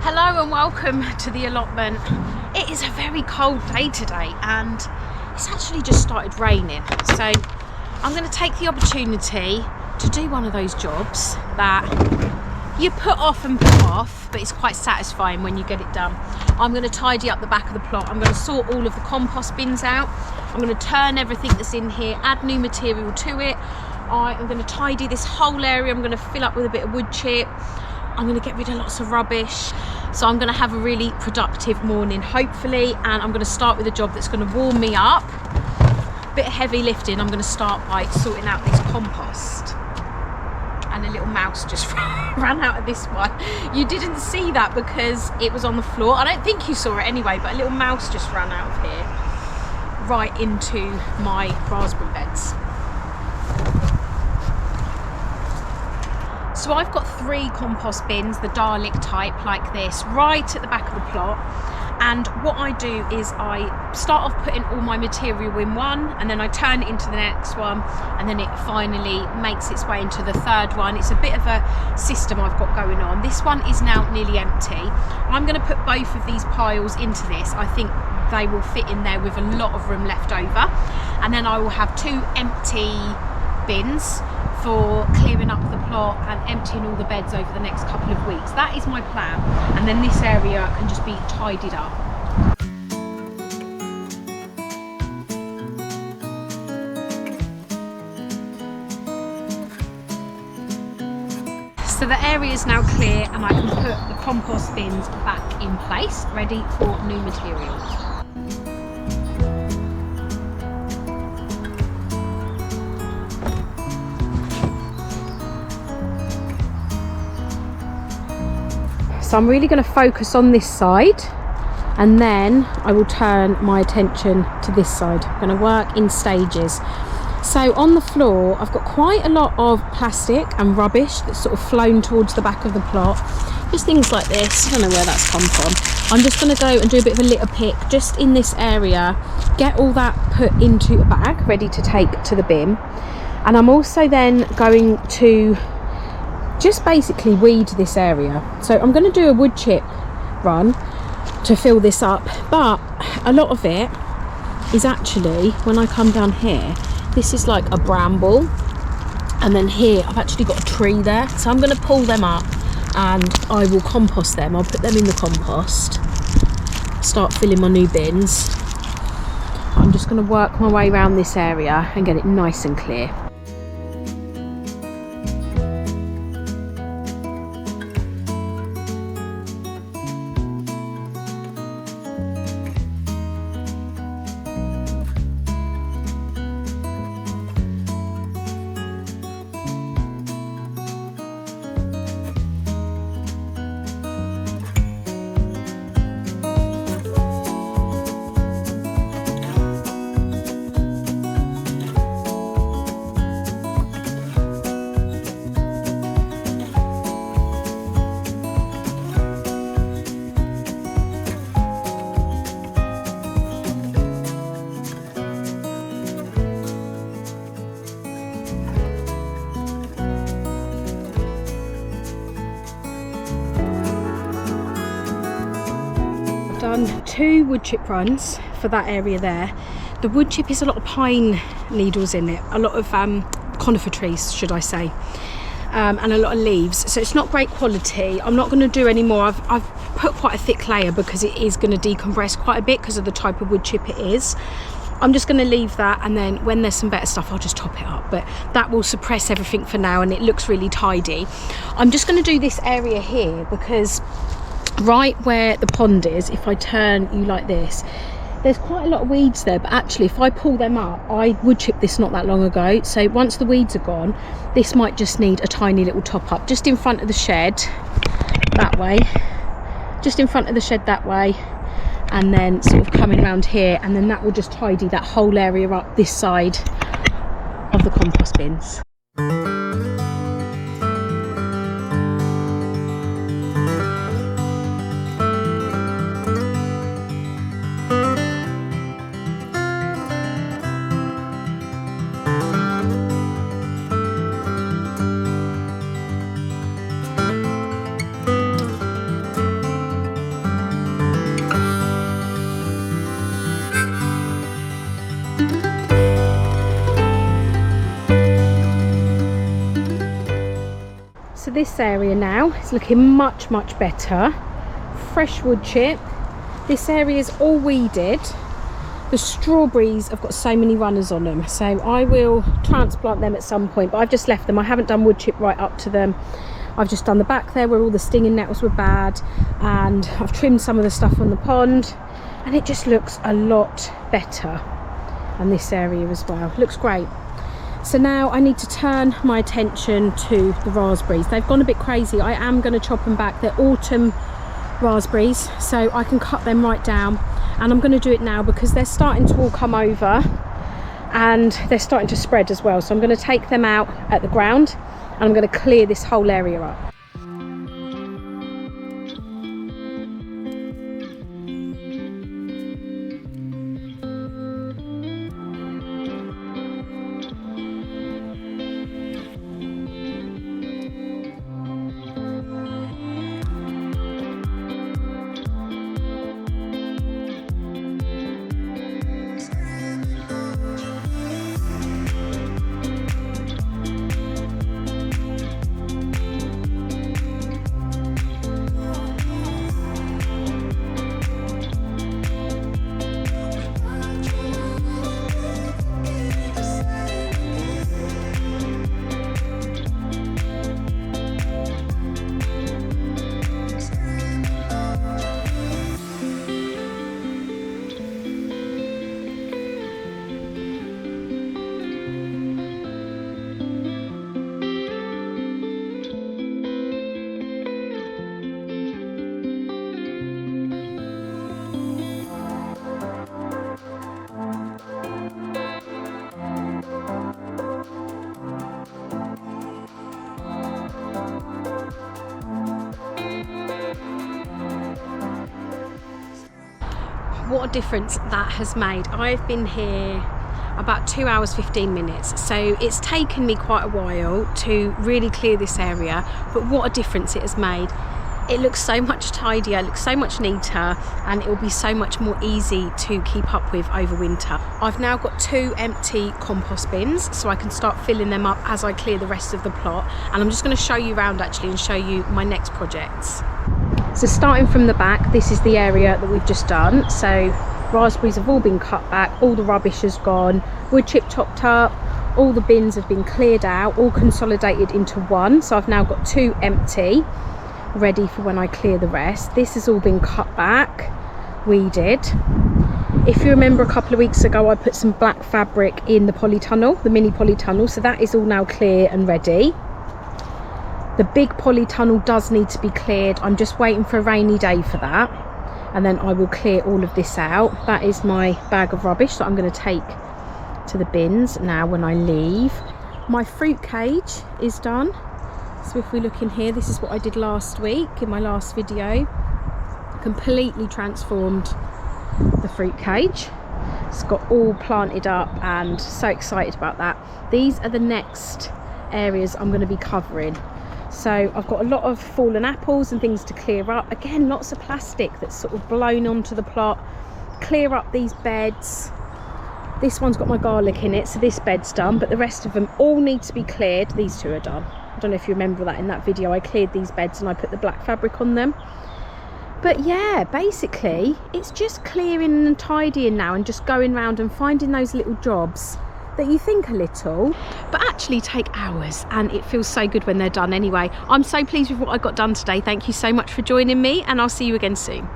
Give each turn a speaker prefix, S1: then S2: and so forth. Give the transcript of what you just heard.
S1: Hello and welcome to the allotment. It is a very cold day today and it's actually just started raining. So I'm going to take the opportunity to do one of those jobs that you put off and put off, but it's quite satisfying when you get it done. I'm going to tidy up the back of the plot. I'm going to sort all of the compost bins out. I'm going to turn everything that's in here, add new material to it. I'm going to tidy this whole area. I'm going to fill up with a bit of wood chip. I'm going to get rid of lots of rubbish. So I'm going to have a really productive morning, hopefully, and I'm going to start with a job that's going to warm me up. A bit of heavy lifting. I'm going to start by sorting out this compost. And a little mouse just ran out of this one. You didn't see that because it was on the floor. I don't think you saw it anyway, but a little mouse just ran out of here, right into my raspberry beds. So I've got 3 compost bins, the Dalek type like this, right at the back of the plot. And what I do is I start off putting all my material in one, and then I turn it into the next one, and then it finally makes its way into the third one. It's a bit of a system I've got going on. This one is now nearly empty. I'm going to put both of these piles into this. I think they will fit in there with a lot of room left over. And then I will have 2 empty bins for clearing up the plot and emptying all the beds over the next couple of weeks. That is my plan, and then this area can just be tidied up. So the area is now clear and I can put the compost bins back in place, ready for new materials. So I'm really going to focus on this side, and then I will turn my attention to this side. I'm going to work in stages. So on the floor I've got quite a lot of plastic and rubbish that's sort of flown towards the back of the plot. Just things like this. I don't know where that's come from. I'm just going to go and do a bit of a litter pick just in this area, get all that put into a bag ready to take to the bin. And I'm also then going to just basically weed this area. So I'm going to do a wood chip run to fill this up, but a lot of it is actually, when I come down here, this is like a bramble, and then here I've actually got a tree there. So I'm going to pull them up and I will compost them. I'll put them in the compost, start filling my new bins. I'm just going to work my way around this area and get it nice and clear. Done 2 wood chip runs for that area there. The wood chip is a lot of pine needles in it, a lot of conifer trees, should I say, and a lot of leaves, so it's not great quality. I'm not going to do any more. I've put quite a thick layer because it is going to decompress quite a bit because of the type of wood chip it is. I'm just going to leave that, and then when there's some better stuff I'll just top it up, but that will suppress everything for now and it looks really tidy. I'm just going to do this area here because right where the pond is, if I turn you like this, there's quite a lot of weeds there, but actually if I pull them up, I wood chipped this not that long ago, so once the weeds are gone, this might just need a tiny little top up just in front of the shed that way, just in front of the shed that way, and then sort of coming around here, and then that will just tidy that whole area up this side of the compost bins. this area now is looking much better. Fresh wood chip. This area is all weeded. The strawberries have got so many runners on them, so I will transplant them at some point, but I've just left them. I haven't done wood chip right up to them. I've just done the back there where all the stinging nettles were bad, and I've trimmed some of the stuff on the pond, and it just looks a lot better. And this area as well looks great. So now I need to turn my attention to the raspberries. They've gone a bit crazy. I am going to chop them back. They're autumn raspberries, so I can cut them right down, and I'm going to do it now because they're starting to all come over and they're starting to spread as well. So I'm going to take them out at the ground and I'm going to clear this whole area up. What a difference that has made. I've been here about 2 hours 15 minutes, so it's taken me quite a while to really clear this area, but what a difference it has made. It looks so much tidier, it looks so much neater, and it will be so much more easy to keep up with over winter. I've now got 2 empty compost bins, so I can start filling them up as I clear the rest of the plot, and I'm just going to show you around actually and show you my next projects. So starting from the back, this is the area that we've just done. So raspberries have all been cut back, all the rubbish has gone, wood chip topped up, all the bins have been cleared out, all consolidated into one. So I've now got 2 empty, ready for when I clear the rest. This has all been cut back, weeded. If you remember a couple of weeks ago, I put some black fabric in the polytunnel, the mini polytunnel, so that is all now clear and ready. The big polytunnel does need to be cleared. I'm just waiting for a rainy day for that, and then I will clear all of this out. That is my bag of rubbish that I'm going to take to the bins now when I leave. My fruit cage is done. So if we look in here, this is what I did last week in my last video. Completely transformed the fruit cage. It's got all planted up and so excited about that. These are the next areas I'm going to be covering. So I've got a lot of fallen apples and things to clear up. Again, lots of plastic that's sort of blown onto the plot. Clear up these beds. This one's got my garlic in it, so this bed's done, but the rest of them all need to be cleared. These 2 are done. I don't know if you remember that in that video. I cleared these beds and I put the black fabric on them. But yeah, basically it's just clearing and tidying now, and just going around and finding those little jobs that you think are little but actually take hours, and it feels so good when they're done anyway. I'm so pleased with what I got done today. Thank you so much for joining me, and I'll see you again soon.